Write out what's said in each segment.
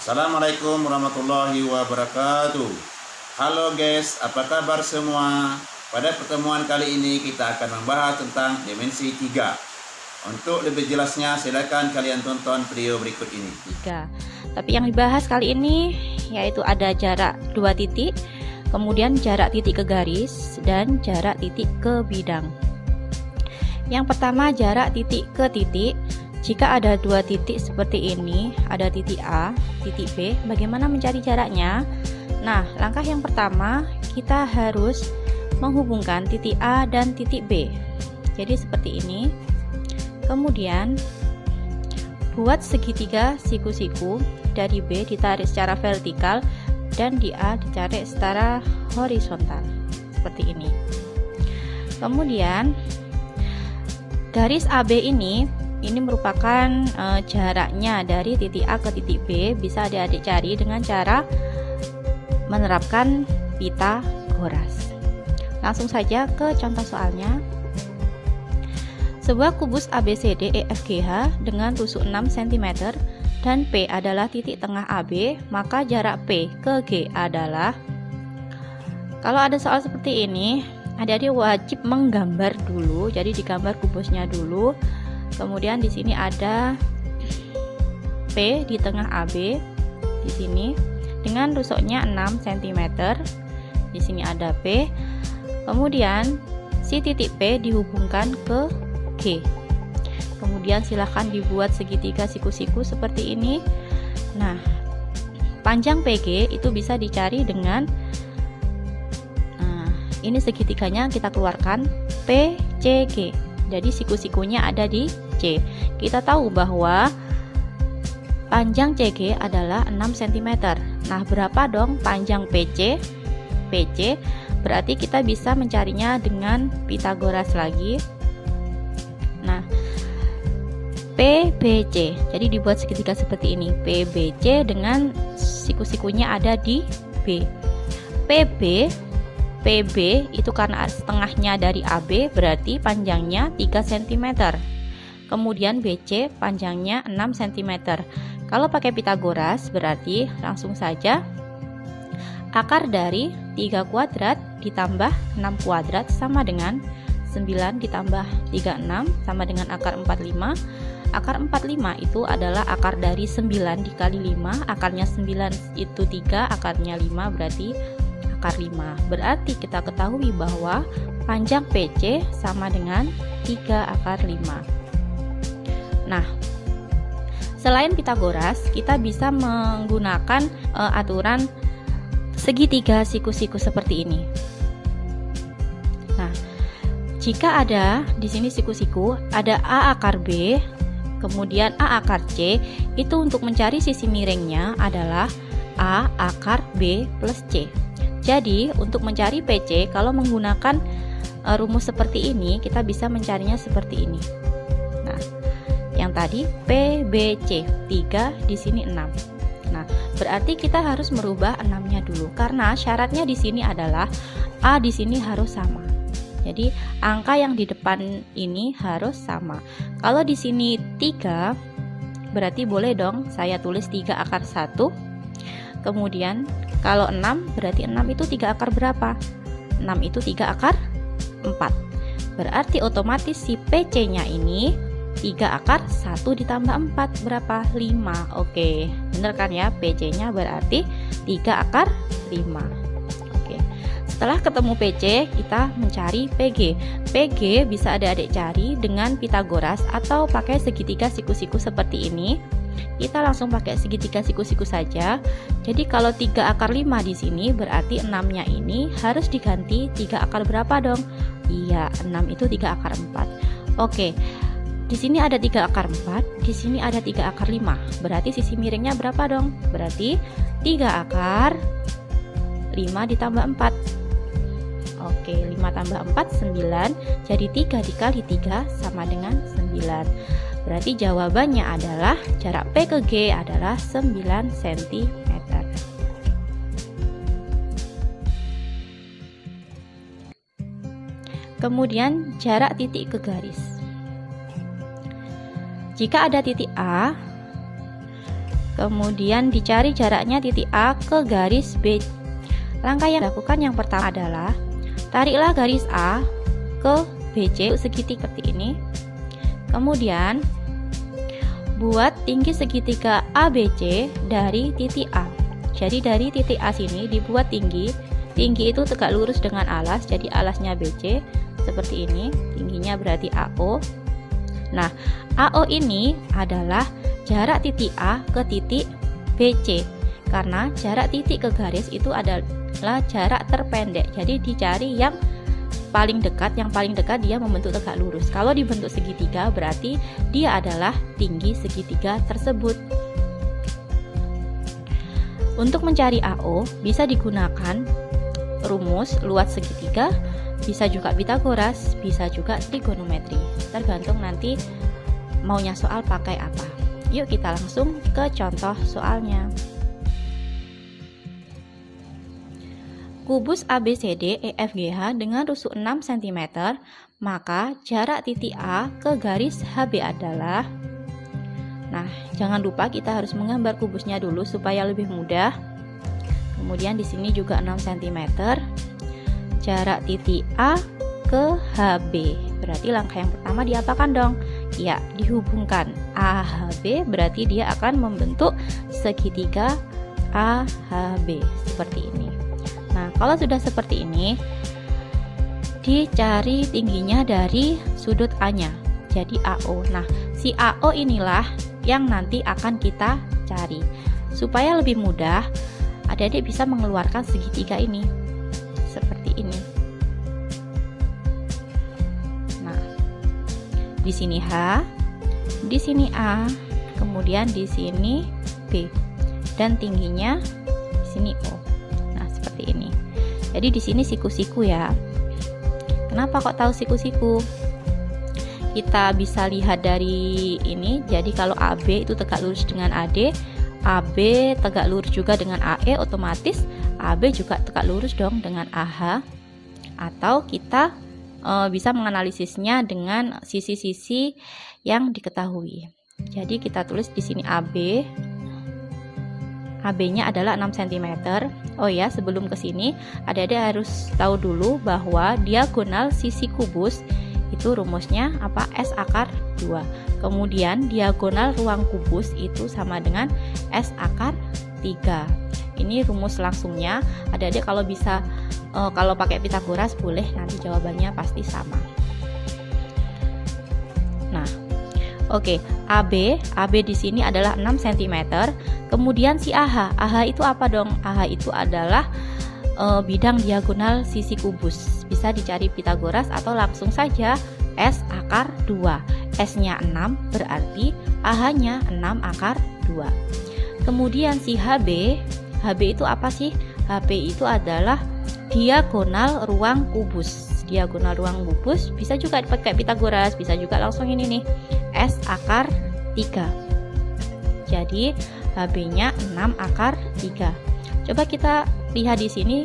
Assalamualaikum warahmatullahi wabarakatuh. Halo guys, apa kabar semua? Pada pertemuan kali ini kita akan membahas tentang dimensi 3. Untuk lebih jelasnya silakan kalian tonton video berikut ini. 3. Tapi yang dibahas kali ini yaitu ada jarak 2 titik, kemudian jarak titik ke garis, dan jarak titik ke bidang. Yang pertama, jarak titik ke titik. Jika ada 2 titik seperti ini, ada titik A, titik B, bagaimana mencari jaraknya? Nah, langkah yang pertama, kita harus menghubungkan titik A dan titik B. Jadi seperti ini. Kemudian, buat segitiga siku-siku. Dari B ditarik secara vertikal dan di A ditarik secara horizontal. Seperti ini. Kemudian, garis AB ini merupakan jaraknya dari titik A ke titik B. Bisa adik-adik cari dengan cara menerapkan Pitagoras. Langsung saja ke contoh soalnya. Sebuah kubus ABCD EFGH dengan tusuk 6 cm dan P adalah titik tengah AB, maka jarak P ke G adalah, kalau ada soal seperti ini, adik-adik wajib menggambar dulu. Jadi digambar kubusnya dulu. Kemudian di sini ada P di tengah AB di sini dengan tusuknya 6 cm. Di sini ada P. Kemudian si titik P dihubungkan ke G. Kemudian silahkan dibuat segitiga siku-siku seperti ini. Nah, panjang PG itu bisa dicari dengan ini segitiganya kita keluarkan PCG. Jadi siku-sikunya ada di C. Kita tahu bahwa panjang CG adalah 6 cm. Nah, berapa dong panjang PC? PC berarti kita bisa mencarinya dengan Pitagoras lagi. Nah, PBC. Jadi dibuat segitiga seperti ini. PBC dengan siku-sikunya ada di B. PB itu karena setengahnya dari AB berarti panjangnya 3 cm. Kemudian BC panjangnya 6 cm. Kalau pakai Pitagoras berarti langsung saja akar dari 3 kuadrat ditambah 6 kuadrat sama dengan 9 ditambah 36 sama dengan akar 45. Akar 45 itu adalah akar dari 9 dikali 5. Akarnya 9 itu 3, akarnya 5 berarti akar 5. Berarti kita ketahui bahwa panjang PC sama dengan 3 akar 5. Nah, selain Pitagoras, kita bisa menggunakan aturan segitiga siku-siku seperti ini. Nah, jika ada di sini siku-siku, ada A akar B, kemudian A akar C, itu untuk mencari sisi miringnya adalah A akar B plus C. Jadi, untuk mencari PC, kalau menggunakan rumus seperti ini, kita bisa mencarinya seperti ini. Nah, yang tadi PBC 3, di sini 6. Nah, berarti kita harus merubah 6-nya dulu karena syaratnya di sini adalah A di sini harus sama. Jadi, angka yang di depan ini harus sama. Kalau di sini 3, berarti boleh dong saya tulis 3 akar 1. Kemudian kalau 6 berarti 6 itu 3 akar berapa? 6 itu 3 akar 4. Berarti otomatis si PC-nya ini 3 akar 1 ditambah 4 berapa? 5. Oke, bener kan ya? PC-nya berarti 3 akar 5. Oke. Setelah ketemu PC, kita mencari PG. PG bisa adik-adik cari dengan Pitagoras atau pakai segitiga siku-siku seperti ini. Kita langsung pakai segitiga siku-siku saja. Jadi kalau 3 akar 5 di sini berarti 6-nya ini harus diganti 3 akar berapa dong? Iya, 6 itu 3 akar 4. Oke. Di sini ada 3 akar 4, di sini ada 3 akar 5. Berarti sisi miringnya berapa dong? Berarti 3 akar 5 ditambah 4. Oke, 5 tambah 4 9. Jadi 3 dikali 3 sama dengan 9. Berarti jawabannya adalah jarak P ke G adalah 9 cm. Kemudian jarak titik ke garis. Jika ada titik A, kemudian dicari jaraknya titik A ke garis B. Langkah yang dilakukan yang pertama adalah tariklah garis A ke BC segitiga seperti ini. Kemudian buat tinggi segitiga ABC dari titik A. Jadi dari titik A sini dibuat tinggi. Tinggi itu tegak lurus dengan alas, jadi alasnya BC seperti ini. Tingginya berarti AO. Nah, AO ini adalah jarak titik A ke titik BC. Karena jarak titik ke garis itu adalah jarak terpendek. Jadi dicari yang paling dekat. Yang paling dekat dia membentuk tegak lurus. Kalau dibentuk segitiga berarti dia adalah tinggi segitiga tersebut. Untuk mencari AO bisa digunakan rumus luas segitiga, bisa juga Pitagoras, bisa juga trigonometri. Tergantung nanti maunya soal pakai apa. Yuk kita langsung ke contoh soalnya. Kubus ABCD EFGH dengan rusuk 6 cm, maka jarak titik A ke garis HB adalah. Nah, jangan lupa kita harus menggambar kubusnya dulu supaya lebih mudah. Kemudian di sini juga 6 cm. Jarak titik A ke HB. Berarti langkah yang pertama diapakan dong? Ya, dihubungkan. AHB berarti dia akan membentuk segitiga AHB seperti ini. Nah, kalau sudah seperti ini, dicari tingginya dari sudut A-nya. Jadi AO. Nah, si AO inilah yang nanti akan kita cari. Supaya lebih mudah, adik-adik bisa mengeluarkan segitiga ini seperti ini. Nah, di sini H, di sini A, kemudian di sini B, dan tingginya di sini O. Nah, seperti ini. Jadi di sini siku-siku ya. Kenapa kok tahu siku-siku? Kita bisa lihat dari ini. Jadi kalau AB itu tegak lurus dengan AD, AB tegak lurus juga dengan AE, otomatis AB juga tegak lurus dong dengan AH. Atau kita bisa menganalisisnya dengan sisi-sisi yang diketahui. Jadi kita tulis di sini AB. AB-nya adalah 6 cm. Oh ya, sebelum ke sini adik-adik harus tahu dulu bahwa diagonal sisi kubus itu rumusnya apa? S akar 2. Kemudian diagonal ruang kubus itu sama dengan S akar 3. Ini rumus langsungnya. Adik-adik kalau bisa kalau pakai Pitagoras boleh, nanti jawabannya pasti sama. Nah, oke, AB di sini adalah 6 cm. Kemudian si AH itu apa dong? AH itu adalah bidang diagonal sisi kubus. Bisa dicari Pitagoras atau langsung saja S akar 2. S-nya 6 berarti AH-nya 6 akar 2. Kemudian si HB itu apa sih? HB itu adalah diagonal ruang kubus. Diagonal ruang kubus bisa juga pakai Pitagoras, bisa juga langsung ini nih, S akar 3. Jadi HB-nya 6 akar 3. Coba kita lihat di sini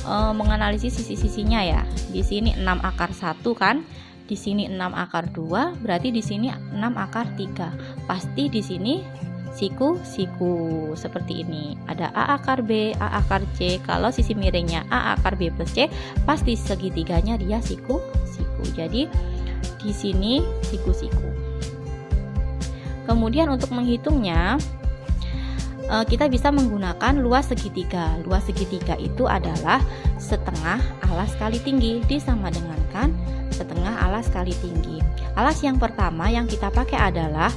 menganalisis sisi-sisinya ya. Di sini 6 akar 1 kan? Di sini 6 akar 2, berarti di sini 6 akar 3. Pasti di sini siku-siku seperti ini. Ada A akar B, A akar C. Kalau sisi miringnya A akar B plus C, pasti segitiganya dia siku-siku. Jadi di sini siku-siku. Kemudian untuk menghitungnya kita bisa menggunakan luas segitiga. Luas segitiga itu adalah setengah alas kali tinggi, disama dengankan setengah alas kali tinggi. Alas yang pertama yang kita pakai adalah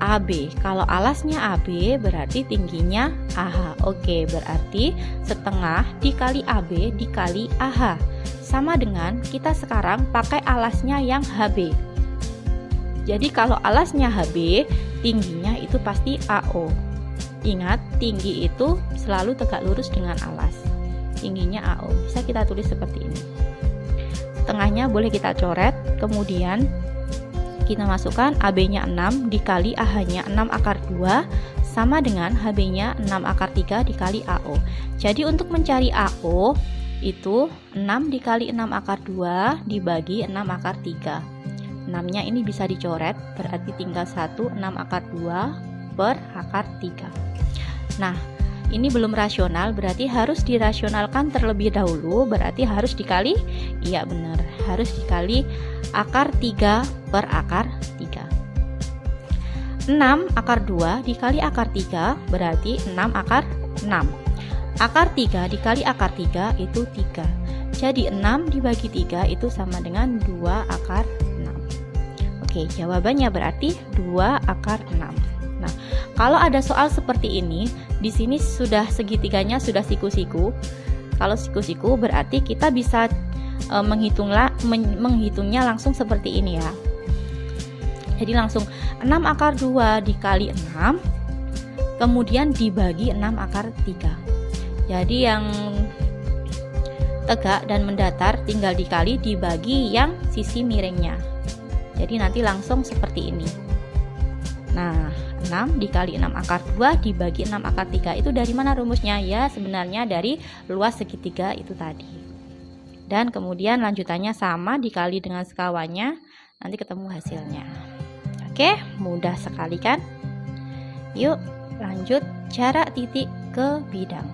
AB. Kalau alasnya AB berarti tingginya AH. Oke, berarti setengah dikali AB dikali AH. Sama dengan kita sekarang pakai alasnya yang HB. Jadi kalau alasnya HB, tingginya itu pasti AO. Ingat, tinggi itu selalu tegak lurus dengan alas. Tingginya AO. Bisa kita tulis seperti ini. Setengahnya boleh kita coret, kemudian kita masukkan AB-nya 6 dikali AH-nya 6 akar 2 sama dengan HB-nya 6 akar 3 dikali AO. Jadi untuk mencari AO itu 6 dikali 6 akar 2 dibagi 6 akar 3. 6-nya ini bisa dicoret, berarti tinggal 1, 6 akar 2 per akar 3. Nah, ini belum rasional, berarti harus dirasionalkan terlebih dahulu, berarti harus dikali, iya benar, harus dikali akar 3 per akar 3. 6 akar 2 dikali akar 3 berarti 6 akar 6. Akar 3 dikali akar 3 itu 3. Jadi 6 dibagi 3 itu sama dengan 2 akar 6. Oke, jawabannya berarti 2 akar 6. Nah, kalau ada soal seperti ini, di sini sudah segitiganya sudah siku-siku. Kalau siku-siku berarti kita bisa menghitungnya langsung seperti ini ya. Jadi langsung 6 akar 2 dikali 6, kemudian dibagi 6 akar 3. Jadi yang tegak dan mendatar tinggal dikali dibagi yang sisi miringnya. Jadi nanti langsung seperti ini. Nah, 6 dikali 6 akar 2 dibagi 6 akar 3 itu dari mana rumusnya? Ya, sebenarnya dari luas segitiga itu tadi. Dan kemudian lanjutannya sama dikali dengan sekawannya, nanti ketemu hasilnya. Oke, mudah sekali kan? Yuk lanjut jarak titik ke bidang.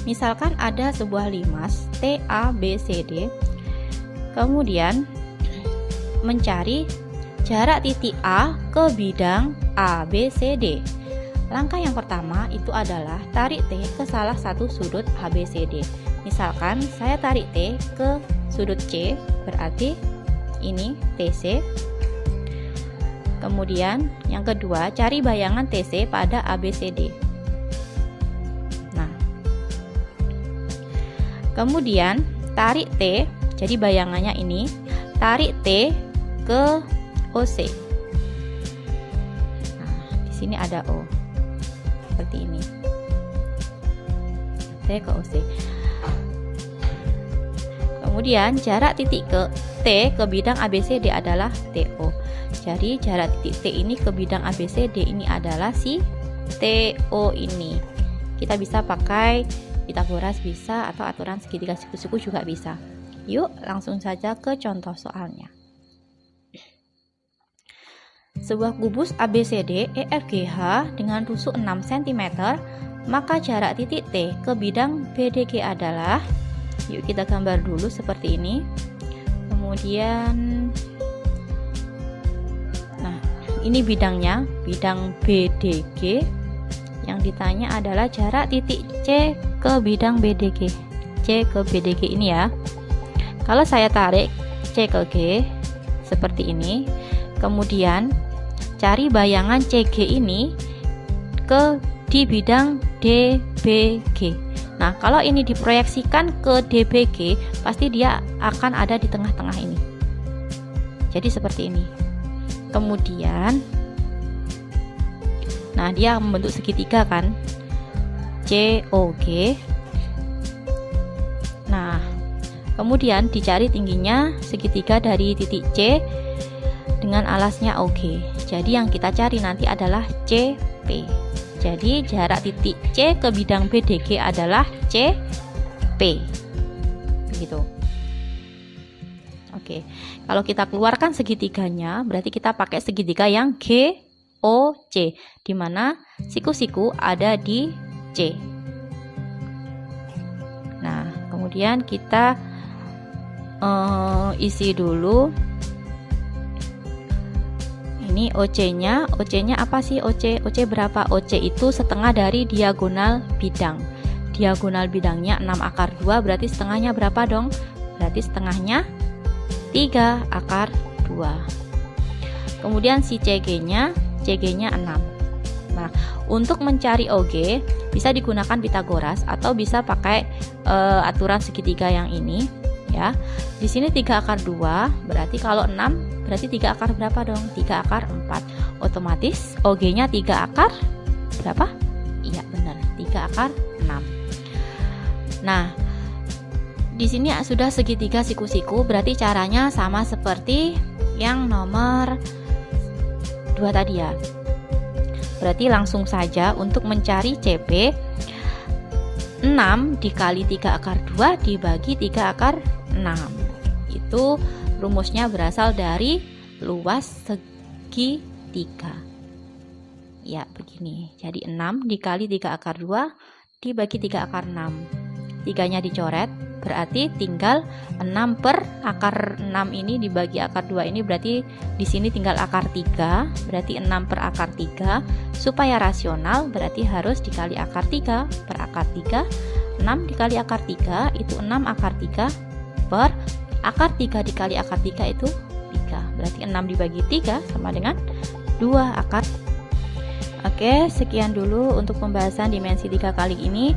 Misalkan ada sebuah limas TABCD, kemudian mencari jarak titik A ke bidang ABCD. Langkah yang pertama itu adalah tarik T ke salah satu sudut ABCD. Misalkan saya tarik T ke sudut C, berarti ini TC. Kemudian yang kedua, cari bayangan TC pada ABCD. Nah, kemudian tarik T, jadi bayangannya ini, tarik T ke OC. Nah, di sini ada O. Seperti ini. T ke OC. Kemudian jarak titik ke T ke bidang ABCD adalah TO. Jadi jarak titik T ini ke bidang ABCD ini adalah si TO ini. Kita bisa pakai Pitagoras bisa, atau aturan segitiga siku-siku juga bisa. Yuk langsung saja ke contoh soalnya. Sebuah kubus ABCD EFGH dengan rusuk 6 cm, maka jarak titik T ke bidang BDG adalah, yuk kita gambar dulu seperti ini. Kemudian, nah ini bidangnya, bidang BDG. Yang ditanya adalah jarak titik C ke bidang BDG. C ke BDG ini ya. Kalau saya tarik C ke G seperti ini, kemudian cari bayangan CG ini di bidang DBG. Nah, kalau ini diproyeksikan ke DBG, pasti dia akan ada di tengah-tengah ini. Jadi seperti ini. Kemudian, nah dia membentuk segitiga kan, COG. Nah, kemudian dicari tingginya segitiga dari titik C dengan alasnya OG. Jadi yang kita cari nanti adalah CP. Jadi jarak titik C ke bidang BDG adalah CP. Begitu. Oke. Kalau kita keluarkan segitiganya, berarti kita pakai segitiga yang GOC, di mana siku-siku ada di C. Nah, kemudian kita isi dulu. Ini OC-nya apa sih OC? OC berapa? OC itu setengah dari diagonal bidang. Diagonal bidangnya 6 akar 2, berarti setengahnya berapa dong? Berarti setengahnya 3 akar 2. Kemudian si CG-nya 6. Nah, untuk mencari OG bisa digunakan Pitagoras atau bisa pakai aturan segitiga yang ini ya. Di sini 3 akar 2, berarti kalau 6 berarti 3 akar berapa dong? 3 akar 4. Otomatis OG-nya 3 akar berapa? Iya benar, 3 akar 6. Nah, di sini sudah segitiga siku-siku, berarti caranya sama seperti yang nomor 2 tadi ya. Berarti langsung saja untuk mencari CP, 6 dikali 3 akar 2 dibagi 3 akar 6. Itu rumusnya berasal dari luas segitiga. Ya, begini. Jadi 6 dikali 3 akar 2 dibagi 3 akar 6. 3-nya dicoret, berarti tinggal 6 per akar 6 ini dibagi akar 2 ini, berarti di sini tinggal akar 3, berarti 6 per akar 3. Supaya rasional berarti harus dikali akar 3 per akar 3. 6 dikali akar 3 itu 6 akar 3 per akar 3 dikali akar 3 itu 3. Berarti 6 dibagi 3 sama dengan 2 akar. Oke, sekian dulu untuk pembahasan dimensi 3 kali ini.